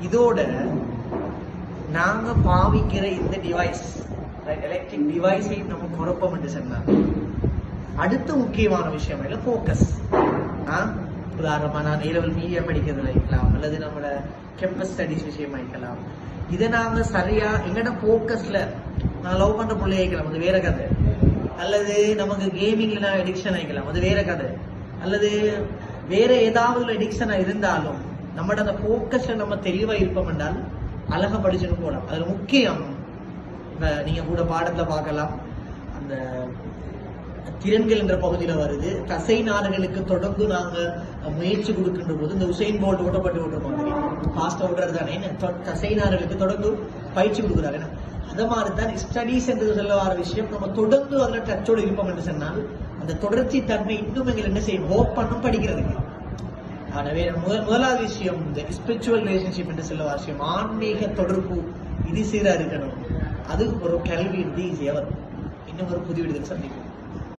இதோட நாங்க பாவிக்கிற இந்த டிவைஸ் எலக்ட்ரிக் டிவைஸை நம்ம குழப்பம் என்று சொன்னாங்க. அடுத்த முக்கியமான விஷயம் இல்லை ஃபோக்கஸ். உதாரணமா நான் A-level மீடியம் படிக்கிறதுல இருக்கலாம், அல்லது நம்மளோட கேம்பஸ் ஸ்டடிஸ் விஷயமா இருக்கலாம். இதை நாங்க சரியா எங்கட ஃபோக்கஸ்ல நான் லவ் பண்ற பிள்ளை ஆயிக்கலாம், அது வேற கதை. அல்லது நமக்கு கேமிங்ல அடிக்ஷன் ஆயிக்கலாம், அது வேற கதை. அல்லது வேற ஏதாவது அடிக்ஷனா இருந்தாலும் நம்மளோட அந்த ஃபோக்கஸ்ல நம்ம தெளிவா இருப்போம் என்றால் அழகா படிச்சுன்னு போகலாம். அதுல முக்கியம் நீங்க கூட பாடத்துல பார்க்கலாம், அந்த திறன்கள் என்ற பகுதியில வருது. தசை நார்களுக்கு தொடர்ந்து நாங்க முயற்சி கொடுக்கின்ற போது இந்த உசைன் போல்ட் ஓட்டப்பட்டு ஓட்டுறோம், ஃபாஸ்டா ஓடுறது தானே, தசை நார்களுக்கு தொடர்ந்து பயிற்சி கொடுக்குறாங்க. அது மாதிரிதான் ஸ்டடிஸ் என்று சொல்ல வர விஷயம், நம்ம தொடர்ந்து அதுல டச்சோடு இருப்போம் என்று சொன்னால் அந்த தொடர்ச்சி தன்மை இன்னும் எங்களை என்ன செய்யும், ஹோப் பண்ணும் படிக்கிறதுக்கு. எனவே முதலாவது விஷயம் இந்த ஸ்பிரிச்சுவல் ரிலேஷன்ஷிப் என்று சொல்ல வர விஷயம், ஆன்மீக தொடர்பு இது சீரா இருக்கணும். அது ஒரு கல்வி ஈஸியா வரும். இன்னும் ஒரு புதிய விடுதல் சந்திக்கும்.